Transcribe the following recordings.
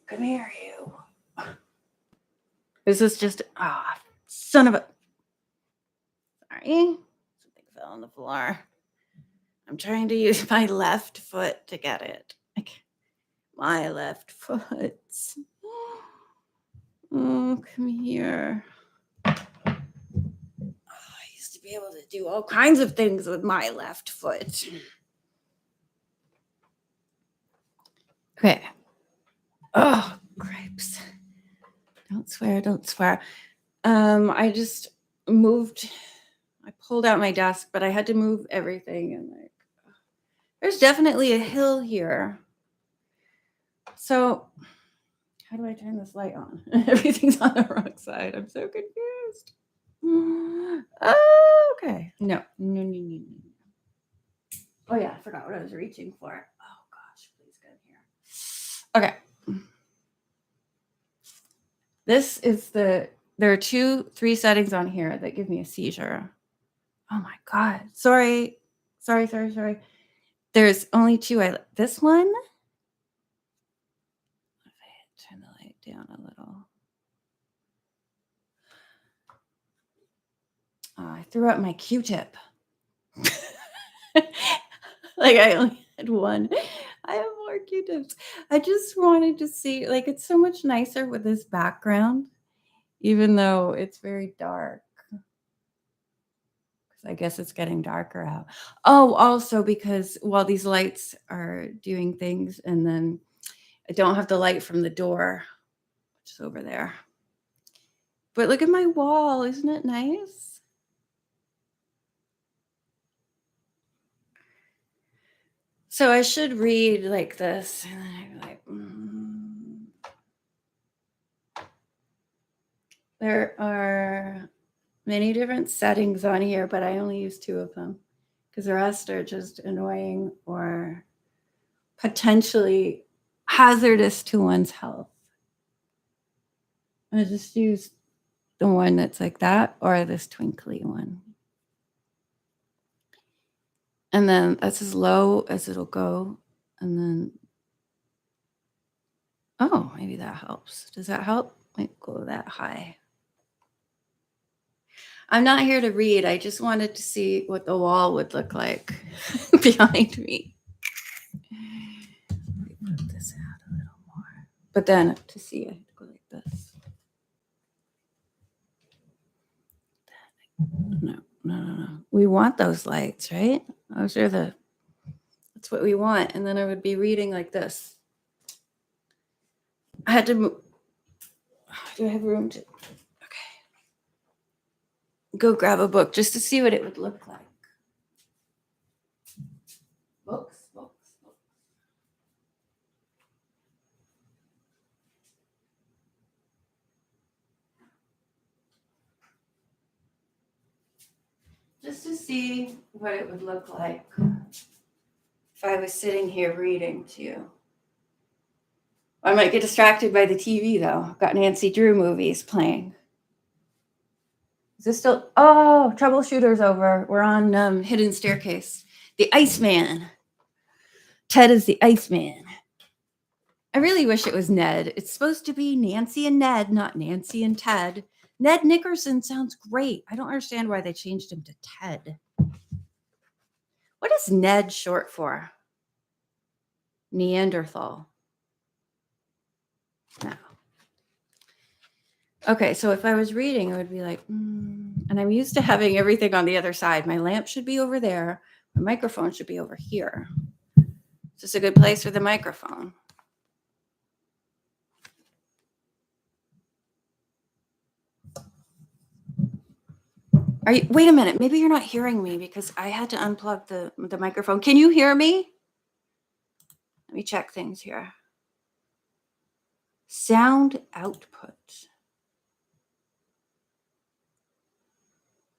Come here, you. This is just, son of a. Sorry. Something fell on the floor. I'm trying to use my left foot to get it. My left foot. Oh, come here. I used to be able to do all kinds of things with my left foot. Okay. Oh, grapes. Don't swear, don't swear. I just moved. I pulled out my desk, but I had to move everything, and there's definitely a hill here. So how do I turn this light on? Everything's on the wrong side. I'm so confused. Okay. No. Oh yeah, I forgot what I was reaching for. Oh gosh, please get in here. Okay. This is there are 3 settings on here that give me a seizure. Oh my God. Sorry. There's only 2. This one. Turn the light down a little. Oh, I threw out my Q-tip. Like I only had one. I have more Q-tips. I just wanted to see, it's so much nicer with this background, even though it's very dark. Because I guess it's getting darker out. Oh, also because while these lights are doing things, and then I don't have the light from the door, which is over there. But look at my wall. Isn't it nice? So I should read like this, and then I'd be like, There are many different settings on here, but I only use 2 of them because the rest are just annoying or potentially hazardous to one's health. I just use the one that's like that, or this twinkly one. And then that's as low as it'll go. And then, oh, maybe that helps. Does that help? Might go that high. I'm not here to read. I just wanted to see what the wall would look like behind me. Let me put this out a little more. But then to see, I have to go like this. No. We want those lights, right? Those are that's what we want. And then I would be reading like this. I had to move. Do I have room to? Okay. Go grab a book just to see what it would look like. Books. Just to see what it would look like if I was sitting here reading to you. I might get distracted by the TV, though. I've got Nancy Drew movies playing. Is this still? Oh, Troubleshooter's over. We're on Hidden Staircase. The Iceman. Ted is the Iceman. I really wish it was Ned. It's supposed to be Nancy and Ned, not Nancy and Ted. Ned Nickerson sounds great. I don't understand why they changed him to Ted. What is Ned short for? Neanderthal. No. Okay, so if I was reading, I would be like, and I'm used to having everything on the other side. My lamp should be over there. My microphone should be over here. Is this a good place for the microphone? Wait a minute. Maybe you're not hearing me because I had to unplug the microphone. Can you hear me? Let me check things here. Sound output.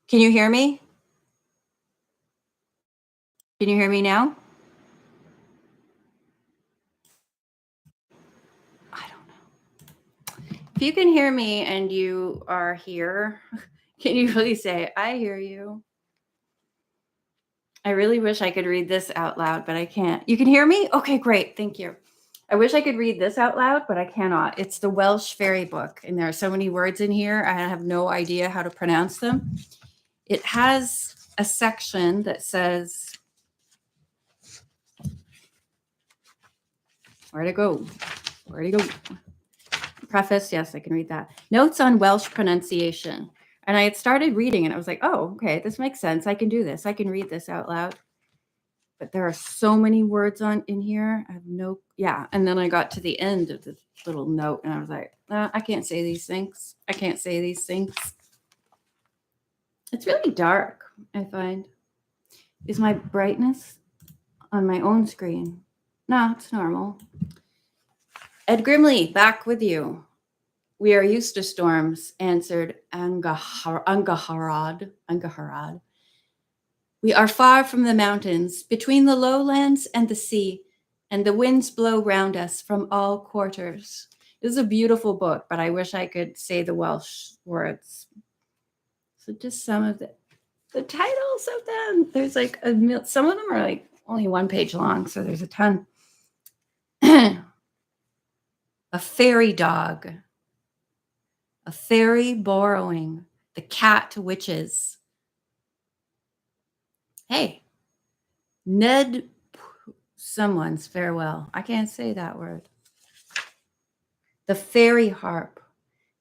Can you hear me? Can you hear me now? I don't know. If you can hear me and you are here, can you really say, I hear you? I really wish I could read this out loud, but I can't. You can hear me? Okay, great. Thank you. I wish I could read this out loud, but I cannot. It's the Welsh Fairy Book, and there are so many words in here. I have no idea how to pronounce them. It has a section that says, where to go? Where to go? Preface, yes, I can read that. Notes on Welsh pronunciation. And I had started reading and I was like, oh, okay, this makes sense. I can do this. I can read this out loud. But there are so many words in here. I have no, yeah. And then I got to the end of the little note and I was like, I can't say these things. I can't say these things. It's really dark, I find. Is my brightness on my own screen? No, it's normal. Ed Grimley, back with you. We are used to storms, answered Angaharad. We are far from the mountains, between the lowlands and the sea, and the winds blow round us from all quarters. This is a beautiful book, but I wish I could say the Welsh words. So just some of the titles of them. There's like some of them are like only 1 page long, so there's a ton. A fairy dog. A fairy borrowing. The cat witches. Hey, Ned someone's farewell. I can't say that word. The fairy harp.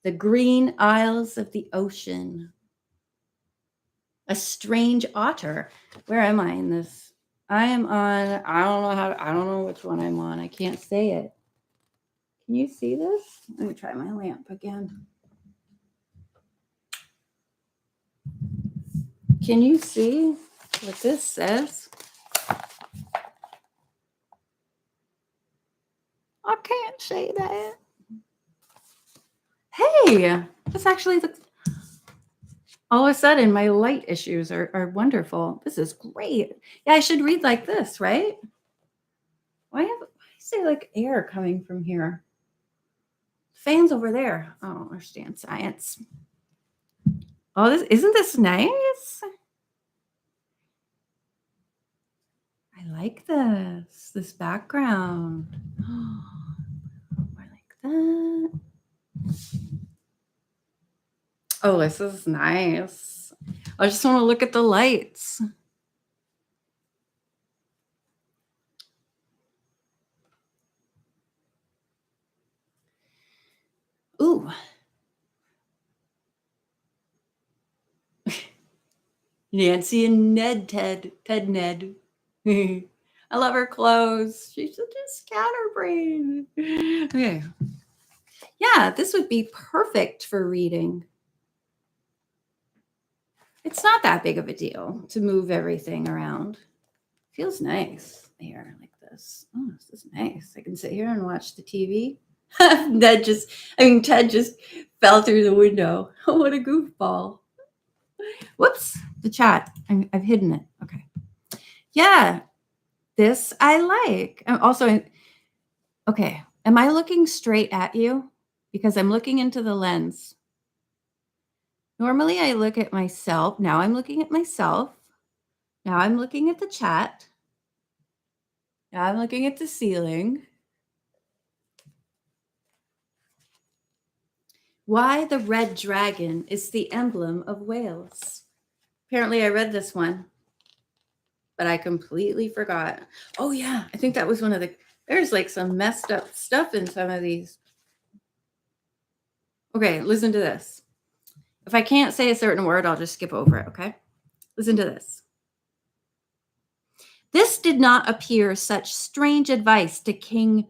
The green isles of the ocean. A strange otter. Where am I in this? I am on, I don't know which one I'm on. I can't say it. Can you see this? Let me try my lamp again. Can you see what this says? I can't say that. Hey, that's actually all of a sudden my light issues are wonderful. This is great. Yeah, I should read like this, right? Why is there like air coming from here? Fans over there. I don't understand science. Oh, isn't this nice? I like this background. More like that. Oh, this is nice. I just want to look at the lights. Ooh. Nancy and Ted Ned. I love her clothes. She's such a scatterbrain. Okay. Yeah, this would be perfect for reading. It's not that big of a deal to move everything around. Feels nice here like this. Oh, this is nice. I can sit here and watch the TV. Ted just fell through the window. What a goofball. Whoops, the chat. I've hidden it. Okay. Yeah, this I like. I'm also, okay. Am I looking straight at you? Because I'm looking into the lens. Normally I look at myself. Now I'm looking at myself. Now I'm looking at the chat. Now I'm looking at the ceiling. Why the red dragon is the emblem of Wales. Apparently I read this one, but I completely forgot. Oh yeah, I think that was one of there's like some messed up stuff in some of these. Okay, listen to this. If I can't say a certain word, I'll just skip over it, okay? Listen to this. This did not appear such strange advice to King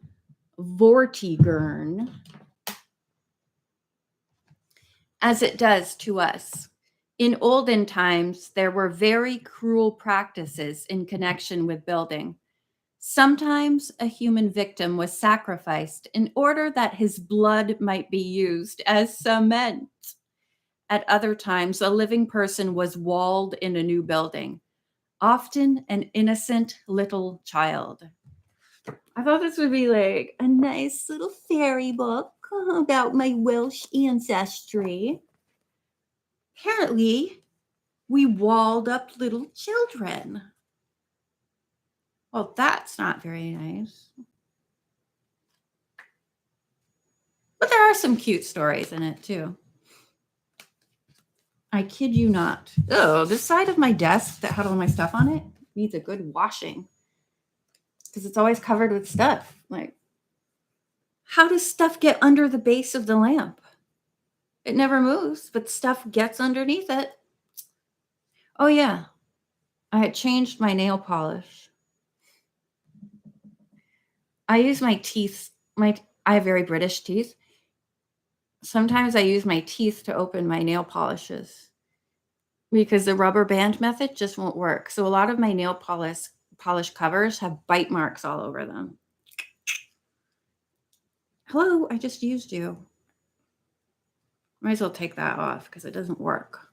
Vortigern as it does to us. In olden times, there were very cruel practices in connection with building. Sometimes a human victim was sacrificed in order that his blood might be used as cement. At other times, a living person was walled in a new building, often an innocent little child. I thought this would be like a nice little fairy book about my Welsh ancestry. Apparently, we walled up little children. Well, that's not very nice. But there are some cute stories in it too. I kid you not. Oh, this side of my desk that had all my stuff on it needs a good washing because it's always covered with stuff. Like, how does stuff get under the base of the lamp? It never moves, but stuff gets underneath it. Oh, yeah. I had changed my nail polish. I use my teeth. I have very British teeth. Sometimes I use my teeth to open my nail polishes because the rubber band method just won't work. So a lot of my nail polish covers have bite marks all over them. Hello, I just used you. Might as well take that off because it doesn't work.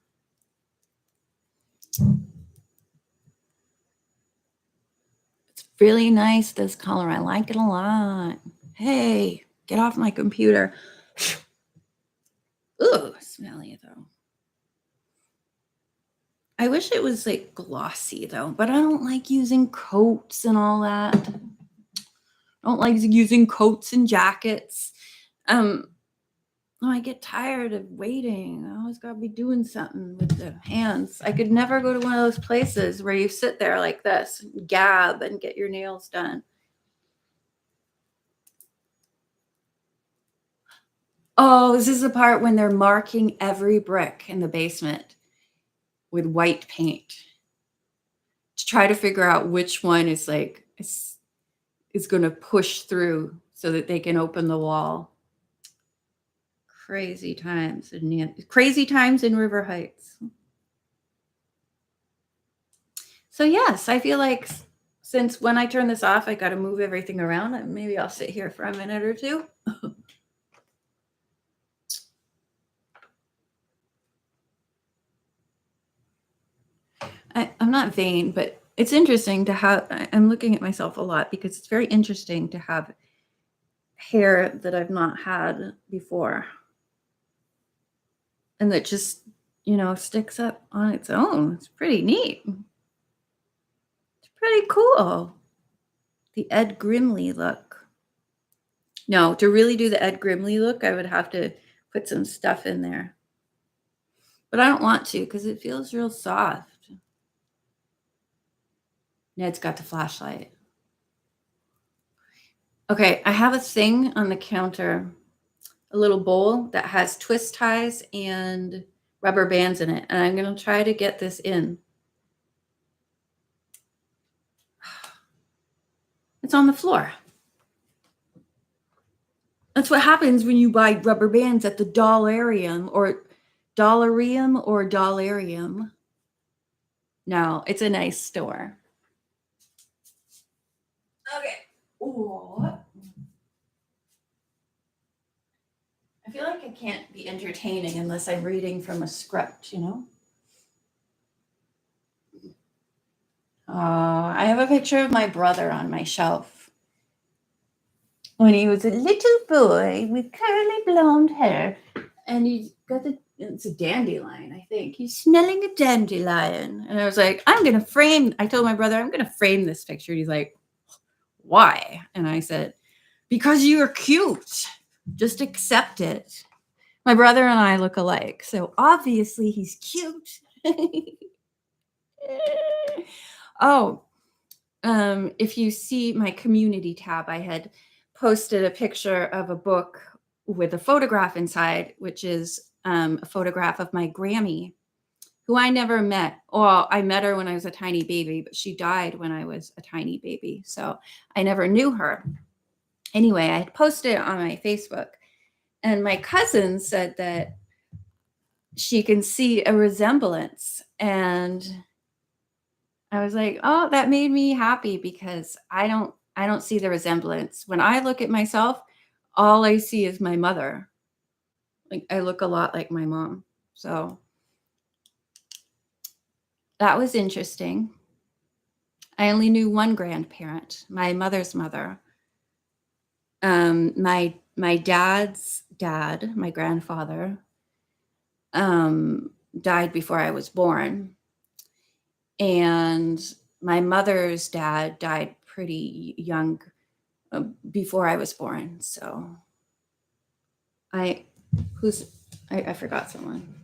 It's really nice, this color. I like it a lot. Hey, get off my computer. Ooh, smelly though. I wish it was like glossy though, but I don't like using coats and all that. I don't like using coats and jackets. I get tired of waiting. I always gotta be doing something with the hands. I could never go to one of those places where you sit there like this, gab, and get your nails done. Oh, this is the part when they're marking every brick in the basement with white paint to try to figure out which one is like is going to push through so that they can open the wall. Crazy times in River Heights. So yes, I feel like since when I turn this off, I got to move everything around. And maybe I'll sit here for a minute or two. I'm not vain, but it's interesting to have. I'm looking at myself a lot because it's very interesting to have hair that I've not had before. And that just, sticks up on its own. It's pretty neat. It's pretty cool. The Ed Grimley look. No, to really do the Ed Grimley look, I would have to put some stuff in there. But I don't want to because it feels real soft. Ned's got the flashlight. Okay, I have a thing on the counter, a little bowl that has twist ties and rubber bands in it. And I'm going to try to get this in. It's on the floor. That's what happens when you buy rubber bands at the Dollarium or Dollarium. No, it's a nice store. Okay. Ooh. I feel like I can't be entertaining unless I'm reading from a script, I have a picture of my brother on my shelf when he was a little boy with curly blonde hair, and he's got it's a dandelion, I think. He's smelling a dandelion, and I was like, I told my brother, I'm gonna frame this picture. And he's like, why? And I said, because you're cute. Just accept it. My brother and I look alike, so obviously he's cute. If you see my community tab, I had posted a picture of a book with a photograph inside, which is a photograph of my Grammy, who I never met. Well, I met her when I was a tiny baby, but she died when I was a tiny baby, so I never knew her. Anyway, I had posted it on my Facebook, and my cousin said that she can see a resemblance, and I was like, oh, that made me happy because I don't see the resemblance. When I look at myself, all I see is my mother. Like I look a lot like my mom. So that was interesting. I only knew one grandparent, my mother's mother. My dad's dad, my grandfather, died before I was born. And my mother's dad died pretty young before I was born. So I forgot someone.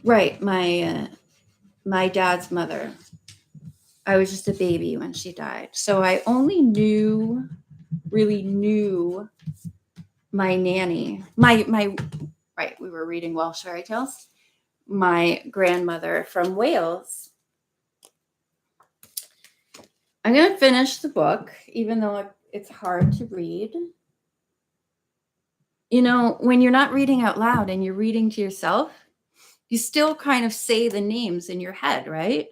Right, my dad's mother. I was just a baby when she died, so I only really knew my nanny. My right, we were reading Welsh fairy tales. My grandmother from Wales. I'm gonna finish the book, even though it's hard to read. You know, when you're not reading out loud and you're reading to yourself, you still kind of say the names in your head, right?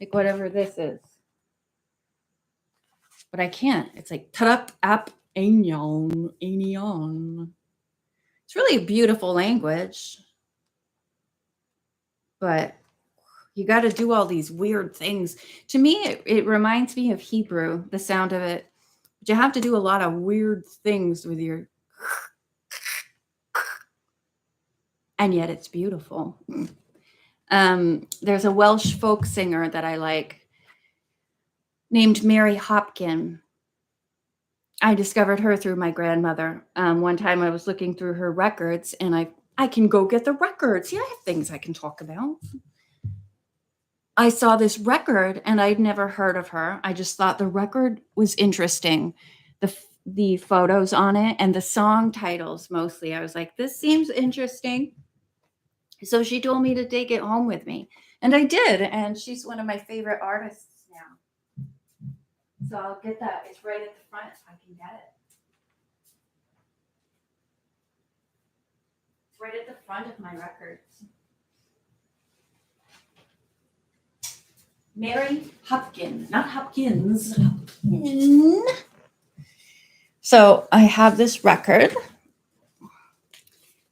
Like whatever this is. But I can't. It's like Tarup ap Aignon. It's really a beautiful language. But you got to do all these weird things. To me, it reminds me of Hebrew, the sound of it. But you have to do a lot of weird things with your. And yet it's beautiful. There's a Welsh folk singer that I like named Mary Hopkin. I discovered her through my grandmother. One time I was looking through her records, and I can go get the records. Yeah, I have things I can talk about. I saw this record, and I'd never heard of her. I just thought the record was interesting. The photos on it and the song titles mostly. I was like, this seems interesting. So she told me to take it home with me. And I did. And she's one of my favorite artists now. So I'll get that. It's right at the front. I can get it. It's right at the front of my records. Mary Hopkin, not Hopkins. Hopkin. So I have this record.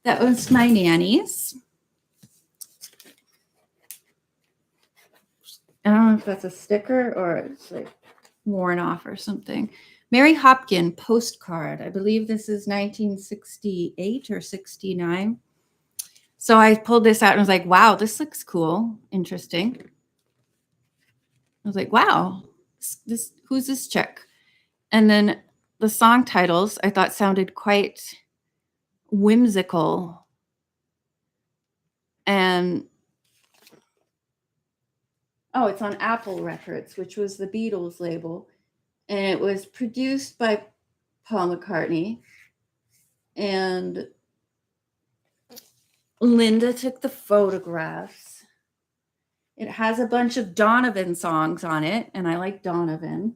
That was my nanny's. I don't know if that's a sticker or it's like worn off or something. Mary Hopkin postcard. I believe this is 1968 or 69. So I pulled this out and was like, wow, this looks cool. Interesting. I was like, wow, who's this chick? And then the song titles I thought sounded quite whimsical. And it's on Apple Records, which was the Beatles label. And it was produced by Paul McCartney. And Linda took the photographs. It has a bunch of Donovan songs on it, and I like Donovan.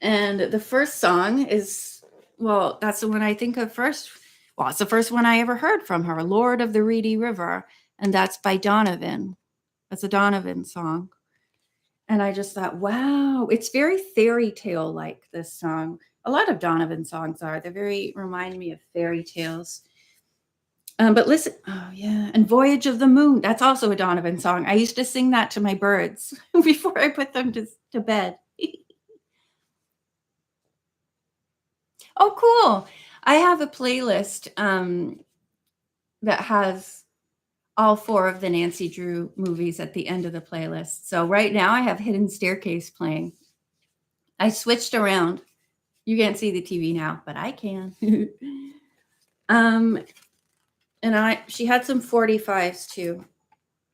And the first song is, that's the one I think of first. Well, it's the first one I ever heard from her, Lord of the Reedy River. And that's by Donovan. That's a Donovan song. And I just thought, wow, it's very fairy tale like, this song. A lot of Donovan songs are. They remind me of fairy tales. But listen, and Voyage of the Moon. That's also a Donovan song. I used to sing that to my birds before I put them to bed. Oh, cool. I have a playlist that has all 4 of the Nancy Drew movies at the end of the playlist. So right now I have Hidden Staircase playing. I switched around. You can't see the TV now, but I can. And she had some 45s too.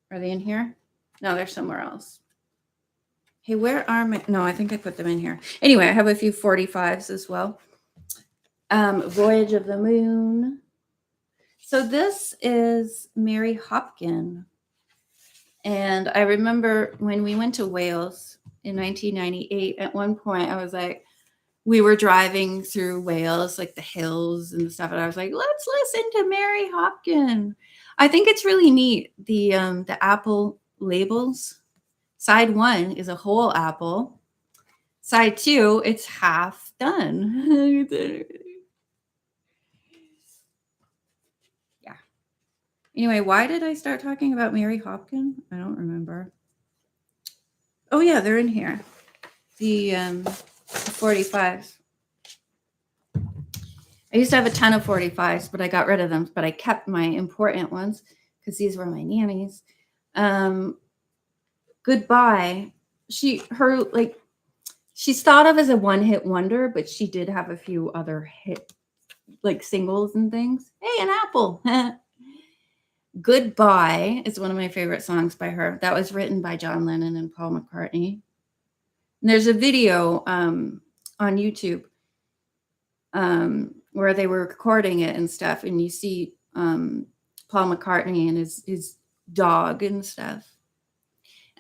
Are they in here? No, they're somewhere else. Hey, where are my, no, I think I put them in here. Anyway, I have a few 45s as well. Voyage of the Moon. So this is Mary Hopkin. And I remember when we went to Wales in 1998, at one point I was like, we were driving through Wales, like the hills and stuff. And I was like, let's listen to Mary Hopkin. I think it's really neat. The Apple labels. Side 1 is a whole apple. Side 2, it's half done. Yeah. Anyway, why did I start talking about Mary Hopkin? I don't remember. Oh yeah, they're in here. The 45s. I used to have a ton of 45s, but I got rid of them. But I kept my important ones because these were my nanny's. Goodbye. She's thought of as a one-hit wonder, but she did have a few other hit like singles and things. Hey, an apple. Goodbye is one of my favorite songs by her. That was written by John Lennon and Paul McCartney. And there's a video on YouTube where they were recording it and stuff, and you see Paul McCartney and his dog and stuff.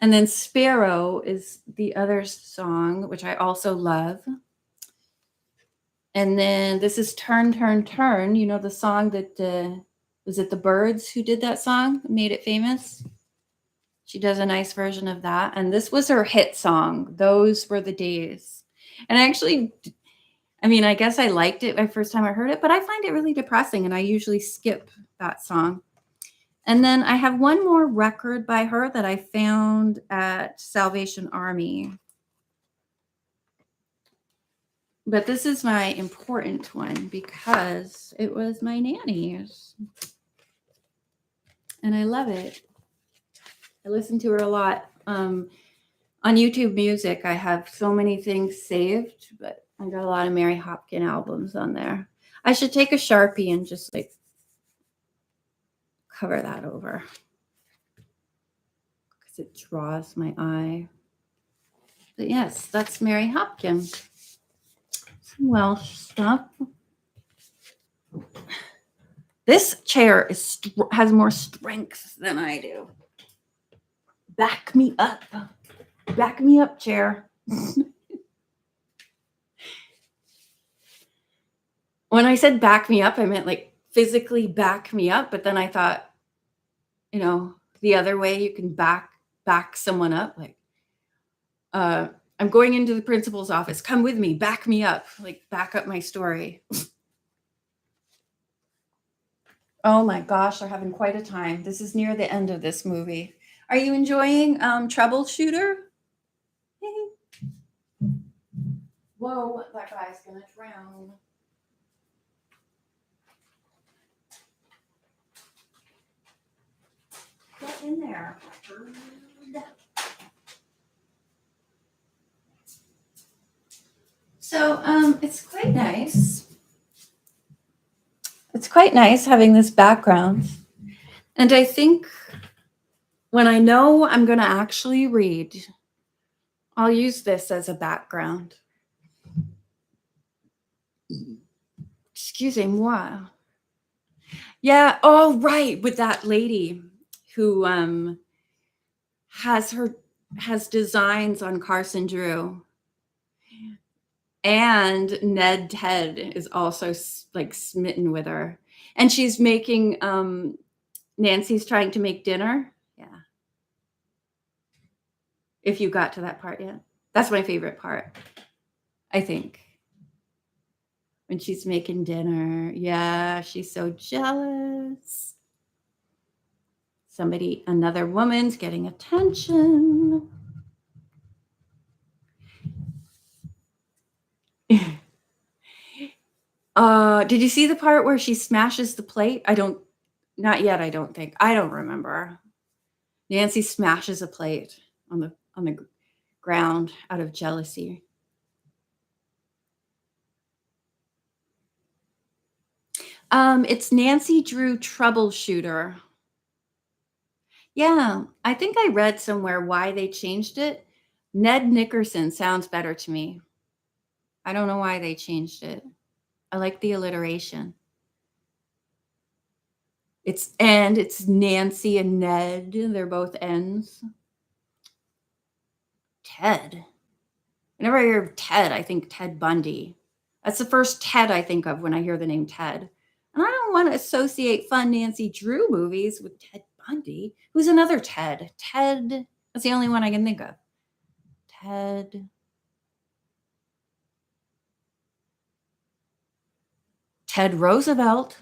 And then Sparrow is the other song, which I also love. And then this is Turn, Turn, Turn. You know the song that was it the Byrds who did that song, made it famous? She does a nice version of that. And this was her hit song, Those Were the Days. And actually, I mean, I guess I liked it my first time I heard it, but I find it really depressing, and I usually skip that song. And then I have one more record by her that I found at Salvation Army. But this is my important one because it was my nanny's. And I love it. I listen to her a lot. On YouTube Music, I have so many things saved, but I got a lot of Mary Hopkin albums on there. I should take a Sharpie and just like cover that over because it draws my eye. But yes, that's Mary Hopkin. Some Welsh stuff. This chair has more strength than I do. Back me up. Back me up, chair. When I said back me up, I meant like physically back me up. But then I thought, you know, the other way you can back someone up. Like, I'm going into the principal's office. Come with me. Back me up. Like, back up my story. Oh my gosh, they're having quite a time. This is near the end of this movie. Are you enjoying Troubleshooter? Whoa, that guy's gonna drown. Get in there. So it's quite nice. It's quite nice having this background. And I think when I know I'm going to actually read, I'll use this as a background. Excusez-moi. Yeah, oh, right, with that lady who has designs on Carson Drew. And Ned Ted is also like smitten with her. And she's making Nancy's trying to make dinner. Yeah. If you got to that part yet. That's my favorite part, I think. When she's making dinner. Yeah, she's so jealous. Another woman's getting attention. Did you see the part where she smashes the plate? Not yet, I don't think. I don't remember. Nancy smashes a plate on the ground out of jealousy. It's Nancy Drew Troubleshooter. Yeah, I think I read somewhere why they changed it. Ned Nickerson sounds better to me. I don't know why they changed it. I like the alliteration. It's Nancy and Ned. They're both N's. Ted. Whenever I hear of Ted, I think Ted Bundy. That's the first Ted I think of when I hear the name Ted. And I don't want to associate fun Nancy Drew movies with Ted Bundy. Who's another Ted? Ted, that's the only one I can think of. Ted Roosevelt.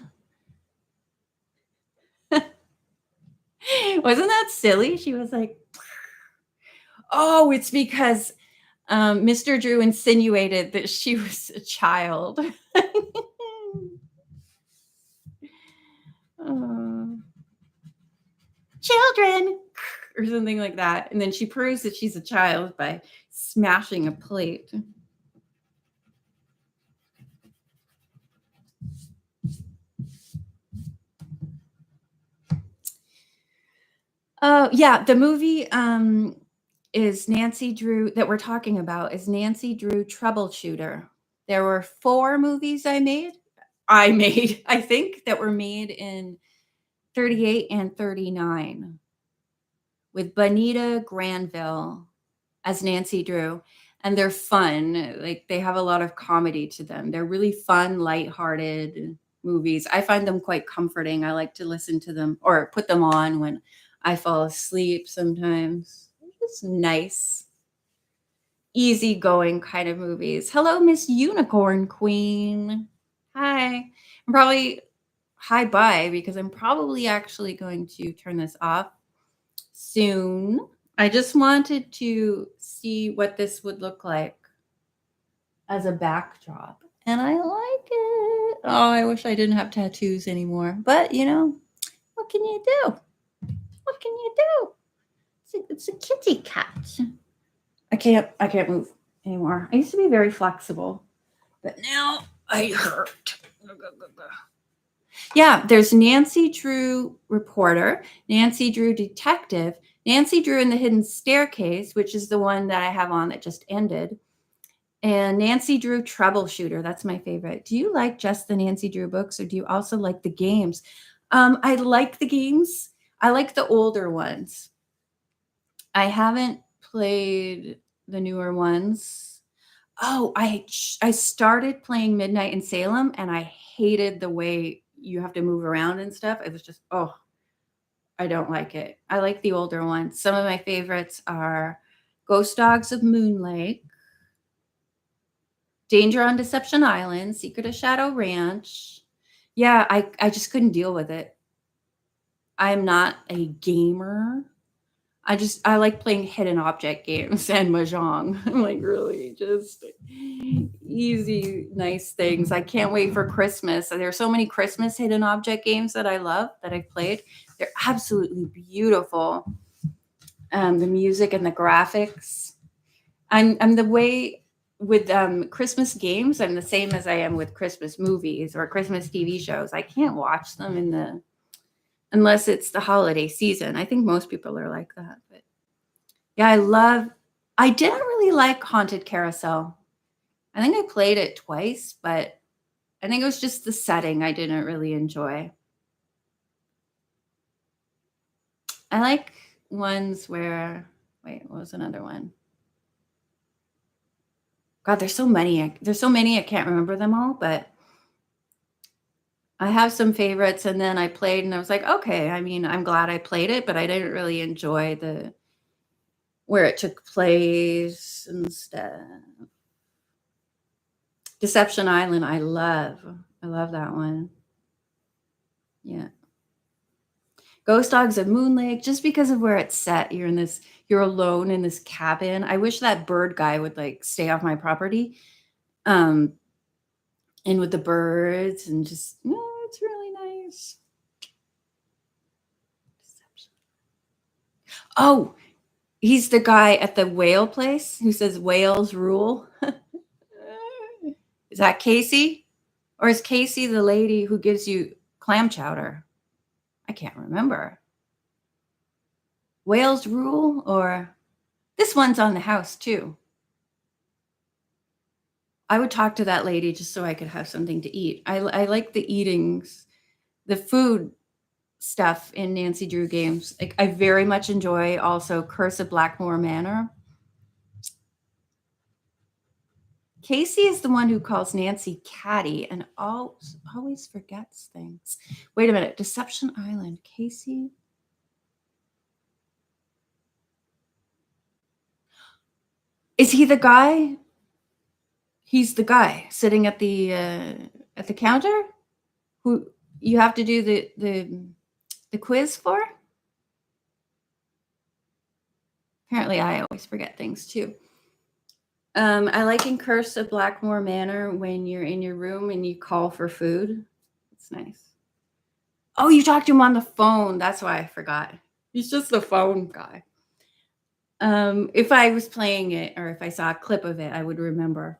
Wasn't that silly? She was like, oh, it's because Mr. Drew insinuated that she was a child. Children or something like that. And then she proves that she's a child by smashing a plate. Oh, yeah, the movie, is Nancy Drew that we're talking about is Nancy Drew Troubleshooter. There were 4 movies I made, I think, that were made in '38 and '39 with Bonita Granville as Nancy Drew, and they're fun, like, they have a lot of comedy to them. They're really fun, lighthearted movies. I find them quite comforting. I like to listen to them or put them on when I fall asleep sometimes. They're just nice, easygoing kind of movies. Hello, Miss Unicorn Queen. Hi. I'm probably hi, bye, because I'm probably actually going to turn this off soon. I just wanted to see what this would look like as a backdrop, and I like it. Oh, I wish I didn't have tattoos anymore, but what can you do? What can you do? It's a kitty cat. I can't move anymore. I used to be very flexible, but now I hurt. Yeah, there's Nancy Drew Reporter, Nancy Drew Detective, Nancy Drew in the Hidden Staircase, which is the one that I have on that just ended, and Nancy Drew Troubleshooter. That's my favorite. Do you like just the Nancy Drew books, or do you also like the games? I like the games. I like the older ones. I haven't played the newer ones. Oh, I started playing Midnight in Salem, and I hated the way you have to move around and stuff. It was just, oh, I don't like it. I like the older ones. Some of my favorites are Ghost Dogs of Moon Lake, Danger on Deception Island, Secret of Shadow Ranch. Yeah, I just couldn't deal with it. I'm not a gamer. I like playing hidden object games and mahjong. I'm like, really just easy, nice things. I can't wait for Christmas. There's so many Christmas hidden object games that I love that I've played. They're absolutely beautiful. The music and the graphics. I'm the way with Christmas games. I'm the same as I am with Christmas movies or Christmas TV shows. I can't watch them unless it's the holiday season. I think most people are like that. But yeah, I didn't really like Haunted Carousel. I think I played it twice, but I think it was just the setting I didn't really enjoy. I like ones where, wait, what was another one? God, there's so many. There's so many I can't remember them all, but I have some favorites, and then I played and I was like, okay, I mean, I'm glad I played it, but I didn't really enjoy the where it took place and stuff. Deception Island, I love. I love that one. Yeah. Ghost Dogs of Moon Lake, just because of where it's set. You're alone in this cabin. I wish that bird guy would like stay off my property. Um, and with the birds and just, no, it's really nice. Deception. Oh, he's the guy at the whale place who says whales rule. Is that Casey? Or is Casey the lady who gives you clam chowder? I can't remember. Whales rule, or this one's on the house too. I would talk to that lady just so I could have something to eat. I like the eatings, the food stuff in Nancy Drew games. Like I very much enjoy also Curse of Blackmore Manor. Casey is the one who calls Nancy Caddy and always forgets things. Wait a minute, Deception Island, Casey. Is he the guy? He's the guy sitting at the counter who you have to do the quiz for. Apparently, I always forget things too. I like in Curse of Blackmore Manor when you're in your room and you call for food. It's nice. Oh, you talked to him on the phone. That's why I forgot. He's just the phone guy. If I was playing it or if I saw a clip of it, I would remember.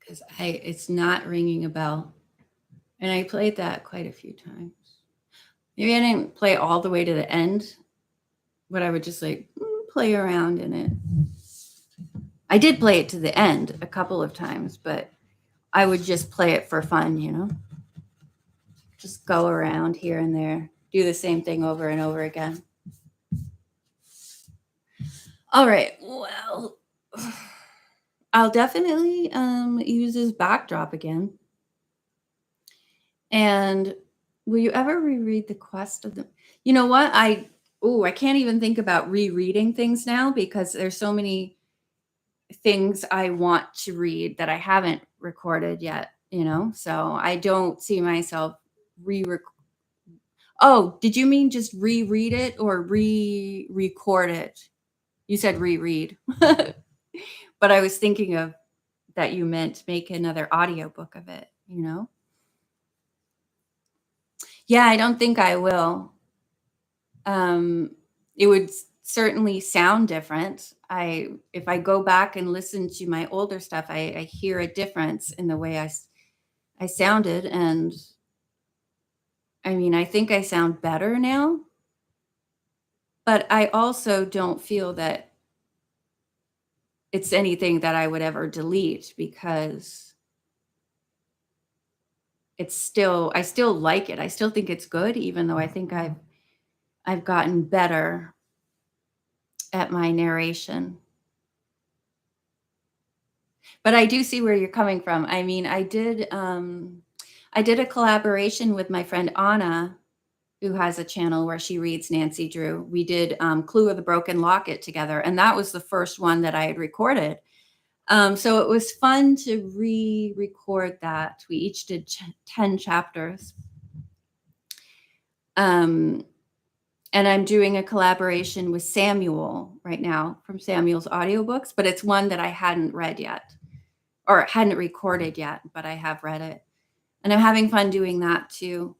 Because it's not ringing a bell. And I played that quite a few times. Maybe I didn't play all the way to the end, but I would just like play around in it. I did play it to the end a couple of times, but I would just play it for fun, you know? Just go around here and there, do the same thing over and over again. All right. Well, I'll definitely use this backdrop again. And will you ever reread The Quest of the You know what? I can't even think about rereading things now because there's so many things I want to read that I haven't recorded yet, you know? So I don't see myself re Oh, did you mean just reread it or re-record it? You said reread. But I was thinking of that you meant make another audiobook of it, you know? Yeah, I don't think I will. It would certainly sound different. If I go back and listen to my older stuff, I hear a difference in the way I sounded, and I mean, I think I sound better now, but I also don't feel that it's anything that I would ever delete because I still like it. I still think it's good, even though I think I've gotten better at my narration. But I do see where you're coming from. I mean, I did a collaboration with my friend Anna, who has a channel where she reads Nancy Drew. We did Clue of the Broken Locket together, and that was the first one that I had recorded. So it was fun to re-record that. We each did 10 chapters. And I'm doing a collaboration with Samuel right now from Samuel's audiobooks, but it's one that I hadn't read yet or hadn't recorded yet, but I have read it. And I'm having fun doing that too.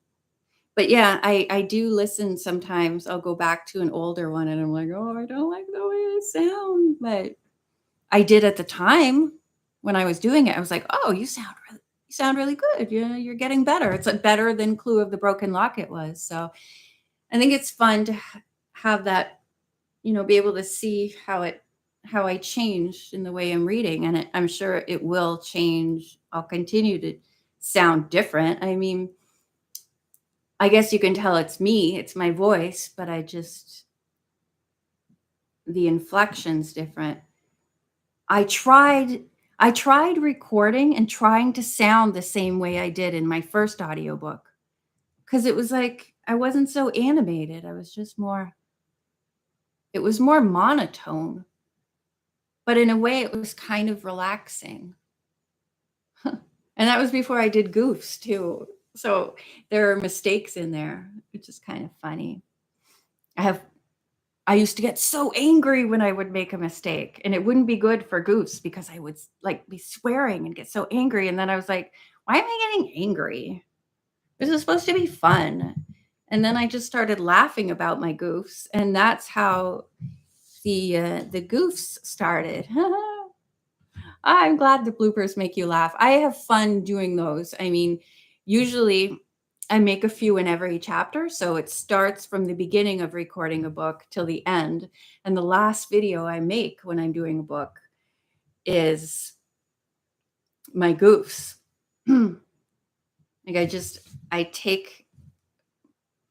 But yeah, I do listen sometimes. I'll go back to an older one and I'm like, oh, I don't like the way I sound. But I did at the time when I was doing it. I was like, oh, you sound really good. You're getting better. It's like better than Clue of the Broken Locket was. So I think it's fun to have that, you know, be able to see how I changed in the way I'm reading, and I'm sure it will change. I'll continue to sound different. I mean, I guess you can tell it's me, it's my voice, but the inflection's different. I tried recording and trying to sound the same way I did in my first audiobook because it was like I wasn't so animated. It was more monotone, but in a way it was kind of relaxing. And that was before I did goofs too. So there are mistakes in there, which is kind of funny. I used to get so angry when I would make a mistake, and it wouldn't be good for goofs because I would like be swearing and get so angry. And then I was like, why am I getting angry? This is supposed to be fun. And then I just started laughing about my goofs, and that's how the goofs started. I'm glad the bloopers make you laugh. I have fun doing those. I mean, usually I make a few in every chapter. So it starts from the beginning of recording a book till the end. And the last video I make when I'm doing a book is my goofs. Like I take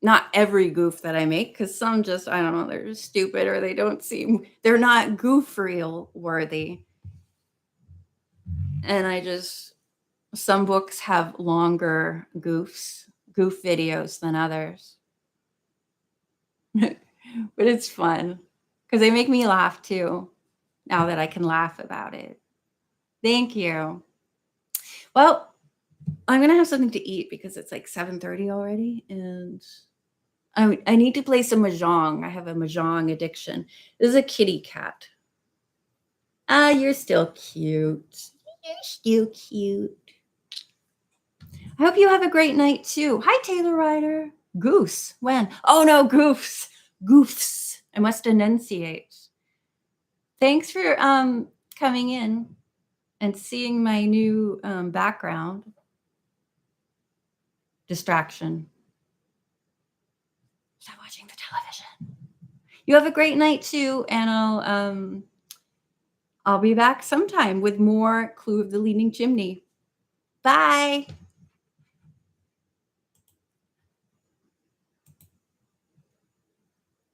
not every goof that I make because some just, I don't know, they're just stupid or they're not goof reel worthy. And some books have longer goof videos than others. But it's fun because they make me laugh too, now that I can laugh about it. Thank you. Well, I'm going to have something to eat because it's like 7:30 already, and I need to play some Mahjong. I have a Mahjong addiction. This is a kitty cat. Ah, you're still cute. You're still cute. I hope you have a great night too. Hi, Taylor Ryder. Goose. When? Oh no, goofs. Goofs. I must enunciate. Thanks for coming in and seeing my new background. Distraction. Stop watching the television. You have a great night too, and I'll be back sometime with more Clue of the Leaning Chimney. Bye.